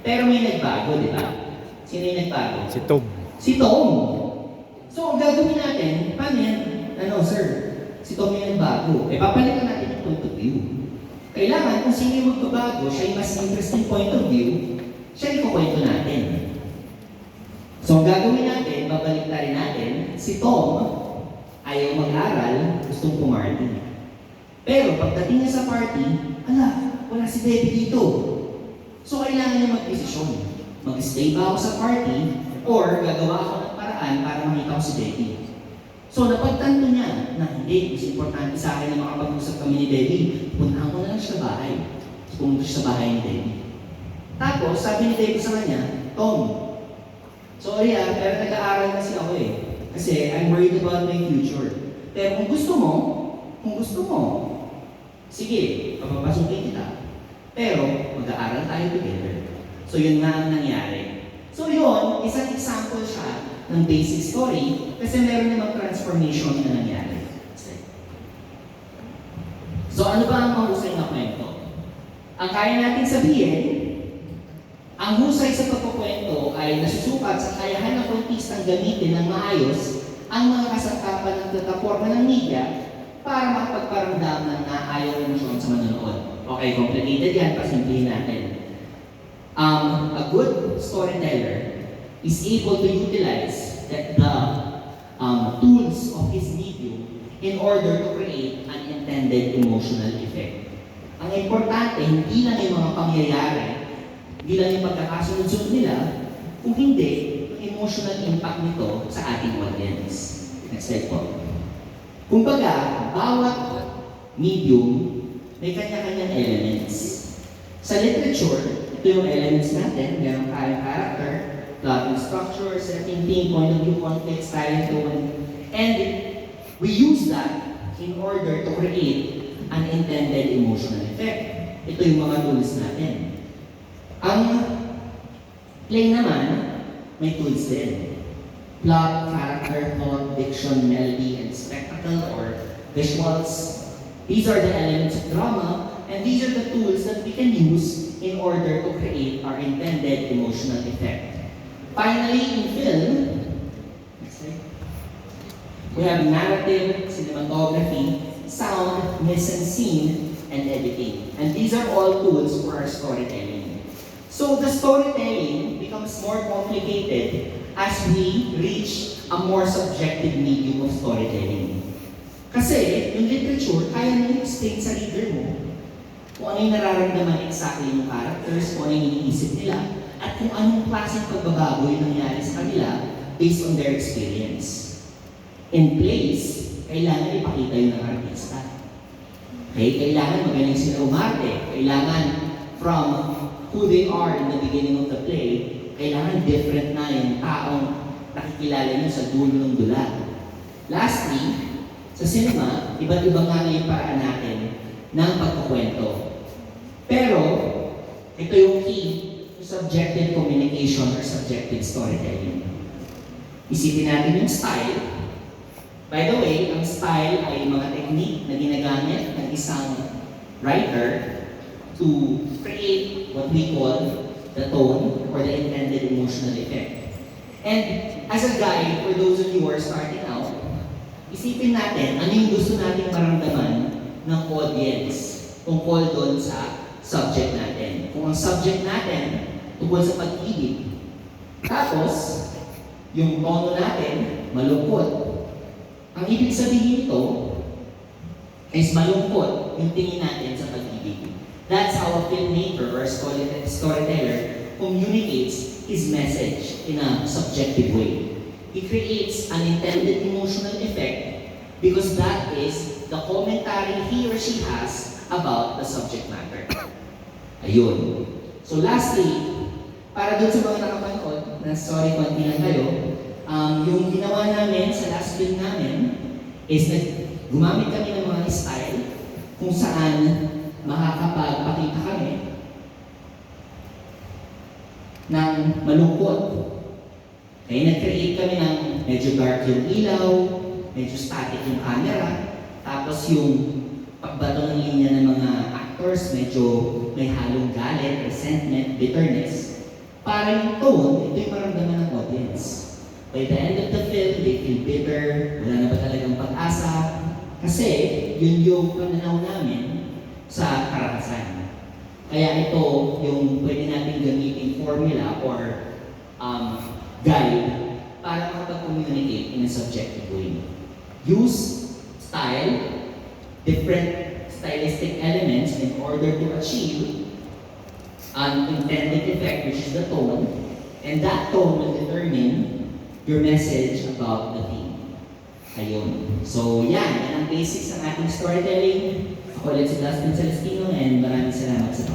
Pero may nagbago, di ba? Sino yung nagbago? Si Tom. Si Tom. So, ang gagawin natin, paano yan? Ano, sir? Si Tom yung nagbago. Papalitan natin yung point of view. Kailangan, kung sino yung magbabago, siya yung mas interesting point of view, siya yung kukwento natin. So, ang gagawin natin, babalik na rin natin, si Tom ayaw mag-aral, gustong pumarty. Pero, pagdating niya sa party, wala si Debbie dito. So, kailangan niya mag-desisyon. Mag-stay ba ako sa party, or gagawa ako ng paraan para makita ko si Debbie. So, napagtanto niya na hindi, mas importante sa akin na makapag-usap kami ni Debbie. Puntahan ko na lang siya sa bahay. Pumunta siya sa bahay ni Debbie. Tapos, sabi ni Debbie sa kanya, Tom, sorry pero nag-aaral kasi ako eh. Kasi I'm worried about my future. Pero kung gusto mo, sige, papapasukin kita. Pero, mag-aaral tayo together. So, yun nga ang nangyari. So, yun, isang example siya ng basic story kasi meron namang transformation na nangyari. So, ano ba ang mahusay na kwento? Ang kaya natin sabihin, ang husay sa pagkukwento ay nasusukat sa kayahan ng kontistang gamitin ng maayos ang mga kasangkapan ng plataforma ng media para makapagparamdam ng naayaw emosyon sa manonood. Okay, complicated yan, pasimplihin natin. A good storyteller is able to utilize the tools of his medium in order to create an intended emotional effect. Ang importante, hindi lang yung mga pangyayari, hindi lang yung pagkakasunod-sunod nila, kung hindi, yung emotional impact nito sa ating audience. Next slide po. Kumbaga, bawat medium may kanya-kanyang elements. Sa literature, ito yung elements natin, merong kayang character, plot and structure, setting, theme, point of view, conflict, style, and tone. And we use that in order to create an intended emotional effect. Ito yung mga tools natin. Ang play naman, may tools din. Plot, character, thought, diction, melody, and spectacle or visuals. These are the elements of drama, and these are the tools that we can use in order to create our intended emotional effect. Finally, in film, we have narrative, cinematography, sound, mise-en-scene, and editing. And these are all tools for our storytelling. So the storytelling becomes more complicated as we reach a more subjective medium of storytelling. Kasi yung literature, kaya nang explain sa reader mo kung ano yung nararamdaman exactly ng characters, kung ano yung iniisip nila, at kung anong klaseng pagbabago yung nangyari sa kanila based on their experience. In plays, kailangan ipakita yun ng artista. Okay? Kailangan magaling sila umarte. Kailangan from who they are in the beginning of the play, kailangan different na yung taong nakikilala nyo sa dulo ng dula. Lastly, sa cinema, iba't iba nga na yung paraan natin ng pagkukwento. Pero, ito yung key to subjective communication or subjective storytelling. Isipin natin yung style. By the way, ang style ay mga technique na ginagamit ng isang writer to create what we call the tone or the intended emotional effect. And as a guide, for those of you who are starting out, isipin natin ano yung gusto nating maramdaman ng audience tungkol doon sa subject natin. Kung ang subject natin tungkol sa pag-ibig, tapos yung tono natin malungkot. Ang ibig sabihin nito is malungkot yung tingin natin sa pag-ibig. That's how a filmmaker or a storyteller communicates his message in a subjective way. He creates an intended emotional effect because that is the commentary he or she has about the subject matter. Ayun. So lastly, para doon sa mga nakapanood, na sorry konti lang kayo, yung ginawa namin sa last film namin is gumamit kami ng mga style kung saan makakapagpakita kami ng malungkot. Okay, nag-create kami ng medyo dark yung ilaw, medyo static yung camera, tapos yung pagbato ng linya ng mga actors, medyo may halong galit, resentment, bitterness. para yung tone, ito yung maramdaman ng audience. By the end of the film, they feel bitter, wala na ba talagang pag-asa, kasi yun yung pananaw namin sa karanasan. Kaya ito yung pwede natin gamitin formula or guide para makapag-communicate in a subjective way. Use style, different stylistic elements in order to achieve an intended effect, which is the tone, and that tone will determine your message about the theme. Ayun. So, yan ang basics ng ating storytelling. Ako ulit si Dustin Celestino and maraming salamat sa